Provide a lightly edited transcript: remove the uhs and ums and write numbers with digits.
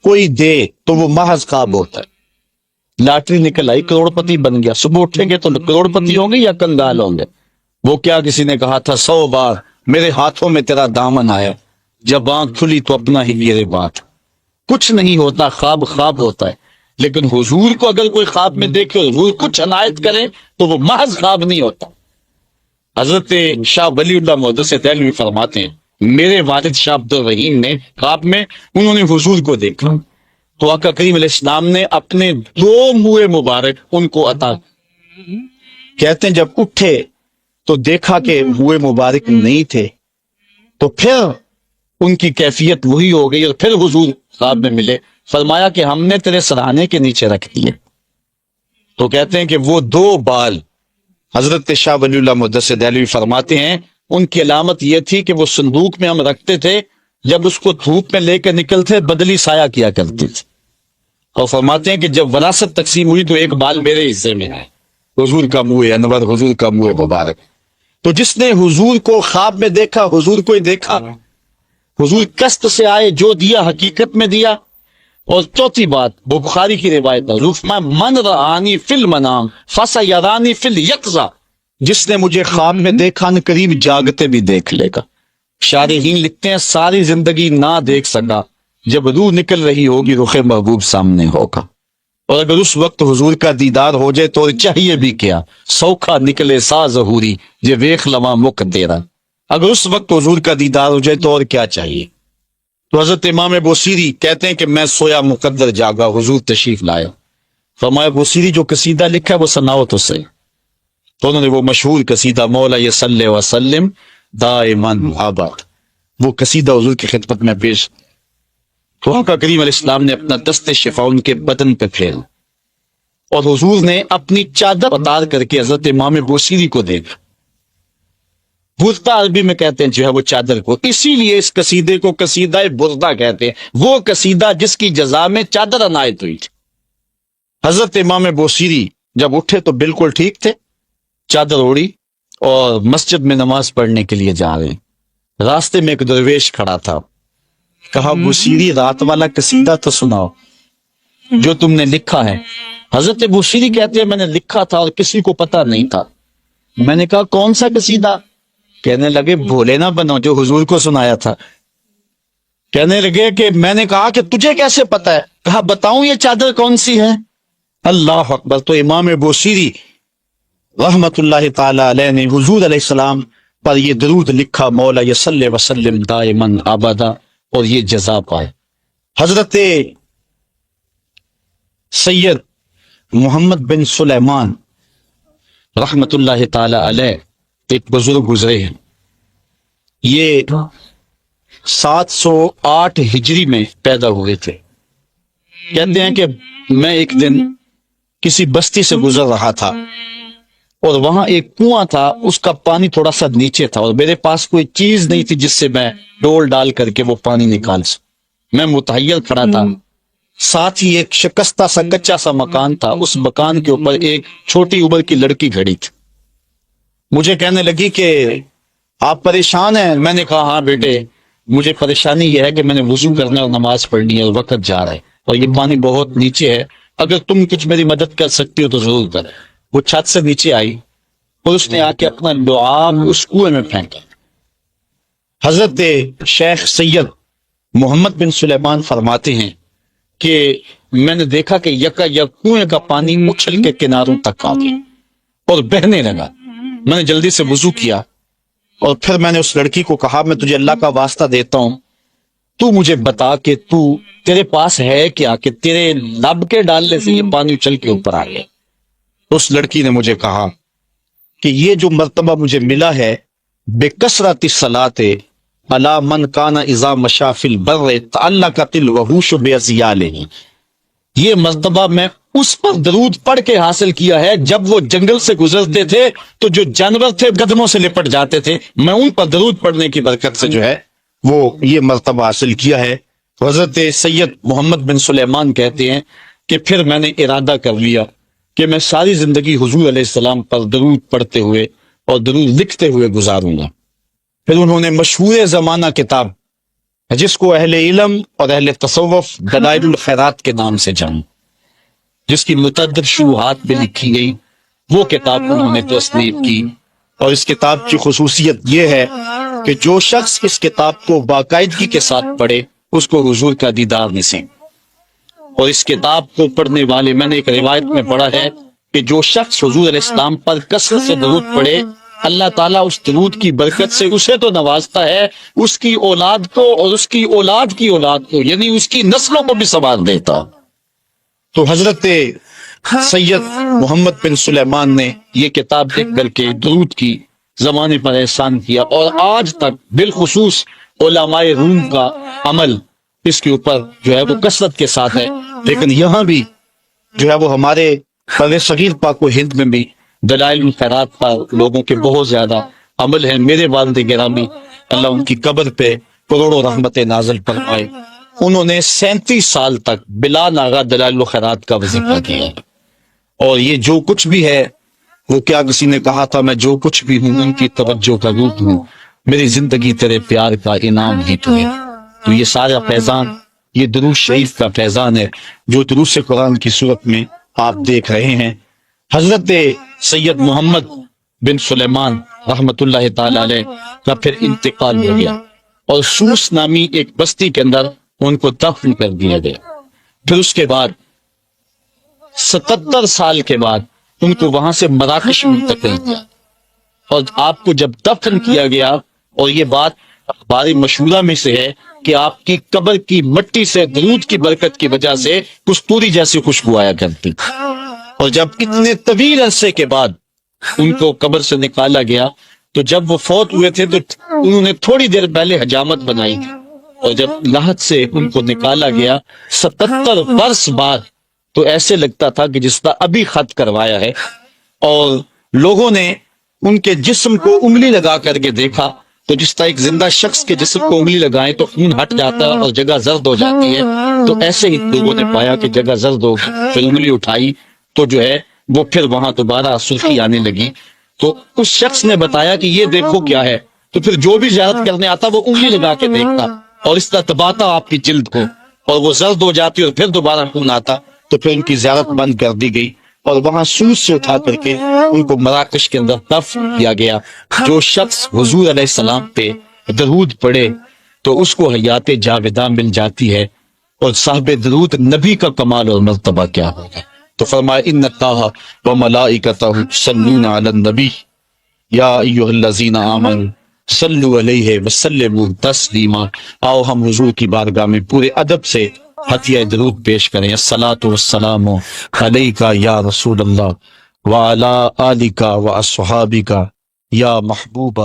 کوئی دے تو وہ محض خواب ہوتا ہے۔ لاٹری نکل آئی، کروڑپتی بن گیا، صبح اٹھیں گے تو کروڑپتی ہوں گے یا کنگال ہوں گے؟ وہ کیا کسی نے کہا تھا 100 بار میرے ہاتھوں میں تیرا دامن آیا، جب آنکھ کھلی تو اپنا ہی میرے بات۔ کچھ نہیں ہوتا، خواب خواب ہوتا ہے، لیکن حضور کو اگر کوئی خواب میں دیکھے، حضور کچھ عنایت کرے تو وہ محض خواب نہیں ہوتا۔ حضرت شاہ ولی اللہ محدث دہلوی فرماتے ہیں میرے والد شاہ عبد الرحیم نے خواب میں انہوں نے حضور کو دیکھا تو آقا کریم علیہ السلام نے اپنے 2 منہ مبارک ان کو عطا، کہتے ہیں جب اٹھے تو دیکھا کہ منہ مبارک نہیں تھے، تو پھر ان کی کیفیت وہی ہو گئی اور پھر حضور خواب میں ملے، فرمایا کہ ہم نے تیرے سرہانے کے نیچے رکھ دیے۔ تو کہتے ہیں کہ وہ 2 بال حضرت شاہ ولی اللہ محدث دہلوی فرماتے ہیں ان کی علامت یہ تھی کہ وہ صندوق میں ہم رکھتے تھے، جب اس کو دھوپ میں لے کے نکلتے بدلی سایہ کیا کرتی تھی، اور فرماتے ہیں کہ جب وراثت تقسیم ہوئی تو 1 بال میرے حصے میں ہے، حضور کا منہ انور، حضور کا منہ مبارک۔ تو جس نے حضور کو خواب میں دیکھا، حضور کو ہی دیکھا، حضور قسط سے آئے، جو دیا حقیقت میں دیا۔ اور چوتھی بات، وہ بخاری کی روایت ہے، من رآنی فی المنام فسیرانی فی الیقظہ، جس نے مجھے خواب میں دیکھا ان قریب جاگتے بھی دیکھ لے گا۔ شارحین لکھتے ہیں ساری زندگی نہ دیکھ سکا، جب روح نکل رہی ہوگی رخ محبوب سامنے ہوگا، اور اگر اس وقت حضور کا دیدار ہو جائے تو چاہیے بھی کیا، سوکھا نکلے سا ظہوری جے ویخ لواں مک تیرا۔ اگر اس وقت حضور کا دیدار ہو جائے تو اور کیا چاہیے؟ تو حضرت امام بوصیری کہتے ہیں کہ میں سویا مقدر جاگا، حضور تشریف لائے۔ فرمایا بوصیری جو قصیدہ لکھا ہے وہ سناؤ تو صحیح۔ تو انہوں نے وہ مشہور قصیدہ مولا صلی وسلم دائما آباد، وہ قصیدہ حضور کی خدمت میں پیش، تو آقا کریم علیہ السلام نے اپنا دست شفا ان کے بدن پہ پھیل، اور حضور نے اپنی چادر اتار کر کے حضرت امام بوصیری کو دیکھا۔ بردہ عربی میں کہتے ہیں جو ہے وہ چادر کو، اسی لیے اس قصیدے کو قصیدہ بردہ کہتے ہیں، وہ قصیدہ جس کی جزا میں چادر عنایت ہوئی تھی۔ حضرت امام بوصیری جب اٹھے تو بالکل ٹھیک تھے، چادر اوڑی اور مسجد میں نماز پڑھنے کے لیے جا رہے ہیں۔ راستے میں ایک درویش کھڑا تھا، کہا بوصیری رات والا قصیدہ تو سناؤ جو تم نے لکھا ہے۔ حضرت بوصیری کہتے ہیں میں نے لکھا تھا اور کسی کو پتہ نہیں تھا۔ میں نے کہا کون سا قصیدہ؟ کہنے لگے بھولے نہ بنو، جو حضور کو سنایا تھا۔ کہنے لگے کہ میں نے کہا کہ تجھے کیسے پتا ہے؟ کہا بتاؤں یہ چادر کون سی ہے؟ اللہ اکبر! تو امام بوصیری رحمت اللہ تعالی علیہ نے حضور علیہ السلام پر یہ درود لکھا، مولا صلی وسلم دائما ابدا، اور یہ جزا پائے۔ حضرت سید محمد بن سلیمان رحمت اللہ تعالی علیہ ایک بزرگ گزرے ہیں، یہ 708 ہجری میں پیدا ہوئے تھے۔ کہتے ہیں کہ میں ایک دن کسی بستی سے گزر رہا تھا اور وہاں ایک کنواں تھا، اس کا پانی تھوڑا سا نیچے تھا، اور میرے پاس کوئی چیز نہیں تھی جس سے میں ڈول ڈال کر کے وہ پانی نکال سکوں۔ میں متحیر کھڑا تھا، ساتھ ہی ایک شکستہ سا کچا سا مکان تھا، اس مکان کے اوپر ایک چھوٹی عمر کی لڑکی کھڑی تھی۔ مجھے کہنے لگی کہ آپ پریشان ہیں؟ میں نے کہا ہاں بیٹے، مجھے پریشانی یہ ہے کہ میں نے وضو کرنا اور نماز پڑھنی ہے اور وقت جا رہا ہے اور یہ پانی بہت نیچے ہے، اگر تم کچھ میری مدد کر سکتی ہو تو ضرور کر۔ وہ چھت سے نیچے آئی اور اس نے آ کے اپنا لعاب اس کنویں میں پھینکا۔ حضرت شیخ سید محمد بن سلیمان فرماتے ہیں کہ میں نے دیکھا کہ یکا یک کنویں کا پانی اچھل کے کناروں تک آ گیا اور بہنے لگا۔ میں نے جلدی سے وضو کیا اور پھر میں نے اس لڑکی کو کہا میں تجھے اللہ کا واسطہ دیتا ہوں، تو مجھے بتا کہ تیرے پاس ہے کیا کہ تیرے لب کے ڈالنے سے یہ پانی اچھل کے اوپر آ گیا۔ اس لڑکی نے مجھے کہا کہ یہ جو مرتبہ مجھے ملا ہے، بے کثرت الصلاۃ علی من کان اذا مشى فی البر تعلقت الوحوش باذیالہ، یہ مرتبہ میں اس پر درود پڑھ کے حاصل کیا ہے جب وہ جنگل سے گزرتے تھے تو جو جانور تھے قدموں سے لپٹ جاتے تھے، میں ان پر درود پڑھنے کی برکت سے جو ہے وہ یہ مرتبہ حاصل کیا ہے۔ حضرت سید محمد بن سلیمان کہتے ہیں کہ پھر میں نے ارادہ کر لیا کہ میں ساری زندگی حضور علیہ السلام پر درود پڑھتے ہوئے اور درود لکھتے ہوئے گزاروں گا۔ پھر انہوں نے مشہور زمانہ کتاب جس کو اہل علم اور اہل تصوف دلائل الخیرات کے نام سے جان، جس کی متعدد شروحات میں لکھی گئی، وہ کتاب انہوں نے تصنیف کی. اور اس کتاب کی خصوصیت یہ ہے کہ جو شخص اس کتاب کو باقاعدگی کے ساتھ پڑھے اس کو حضور کا دیدار نصیب. اور اس کتاب کو پڑھنے والے، میں نے ایک روایت میں پڑھا ہے کہ جو شخص حضور علیہ السلام پر کثرت سے درود پڑھے، اللہ تعالیٰ اس درود کی برکت سے اسے تو نوازتا ہے، اس کی اولاد کو اور اس کی اولاد کی اولاد کو، یعنی اس کی نسلوں کو بھی سنوار دیتا. تو حضرت سید محمد بن سلیمان نے یہ کتاب لکھ کر کے درود کی زمانے پر احسان کیا، اور آج تک بالخصوص علماء روم کا عمل اس کے اوپر جو ہے وہ کثرت کے ساتھ ہے. لیکن یہاں بھی جو ہے وہ ہمارے بر صغیر پاک و ہند میں بھی دلائل الخیرات پر لوگوں کے بہت زیادہ عمل ہیں. میرے والد گرامی اللہ ان کی قبر پہ کروڑوں رحمت نازل فرمائے، انہوں نے 37 سال تک بلا ناغہ دلائل الخیرات کا وظیفہ کیا. اور یہ جو کچھ بھی ہے، وہ کیا کسی نے کہا تھا، میں جو کچھ بھی ہوں ان کی توجہ کا روپ ہوں، میری زندگی تیرے پیار کا انعام ہی تو ہے. تو یہ سارا فیضان یہ دروش شریف کا فیضان ہے جو دروس قرآن کی صورت میں آپ دیکھ رہے ہیں. حضرت سید محمد بن سلیمان رحمت اللہ تعالی علیہ کا پھر انتقال ہو گیا، اور سوس نامی ایک بستی کے اندر ان کو دفن کر دیا گیا. پھر اس کے بعد 77 سال کے بعد ان کو وہاں سے مراکش منتقل کیا، اور آپ کو جب دفن کیا گیا، اور یہ بات اخبار مشہورہ میں سے ہے کہ آپ کی قبر کی مٹی سے درود کی برکت کی وجہ سے کستوری جیسی خوشبو آیا کرتی. اور جب اتنے طویل عرصے کے بعد ان کو قبر سے نکالا گیا، تو جب وہ فوت ہوئے تھے تو انہوں نے تھوڑی دیر پہلے حجامت بنائی، اور جب لاحت سے ان کو نکالا گیا 77 برس بعد، تو ایسے لگتا تھا کہ جس طرح ابھی خط کروایا ہے. اور لوگوں نے ان کے جسم کو انگلی لگا کر کے دیکھا، تو جس طرح ایک زندہ شخص کے جسم کو انگلی لگائیں تو خون ہٹ جاتا ہے اور جگہ زرد ہو جاتی ہے، تو ایسے ہی لوگوں نے پایا کہ جگہ زرد ہو، پھر انگلی اٹھائی تو جو ہے وہ پھر وہاں دوبارہ سرخی آنے لگی. تو اس شخص نے بتایا کہ یہ دیکھو کیا ہے، تو پھر جو بھی زیارت کرنے آتا وہ انگلی لگا کے دیکھتا، اور اس طرح دباتا آپ کی جلد کو، اور وہ زرد ہو جاتی اور پھر دوبارہ خون آتا. تو پھر ان کی زیارت بند کر دی گئی، اور وہاں سوس سے اٹھا کر کے ان کو مراکش کے اندر دفن کیا گیا. جو شخص حضور علیہ السلام پہ درود پڑھے تو اس کو حیات جاویداں مل جاتی ہے، اور صاحب درود نبی کا کمال اور مرتبہ کیا ہوگا. تو فرمایا ان اللہ وملائکتہ یصلون علی النبی یا ایھا الذین آمنوا صلوا علیہ وسلموا تسلیما. آؤ ہم حضور کی بارگاہ میں پورے ادب سے ہدیہ درود پیش کریں. الصلاۃ والسلام علیک یا رسول اللہ وعلی آلک واصحابک یا محبوب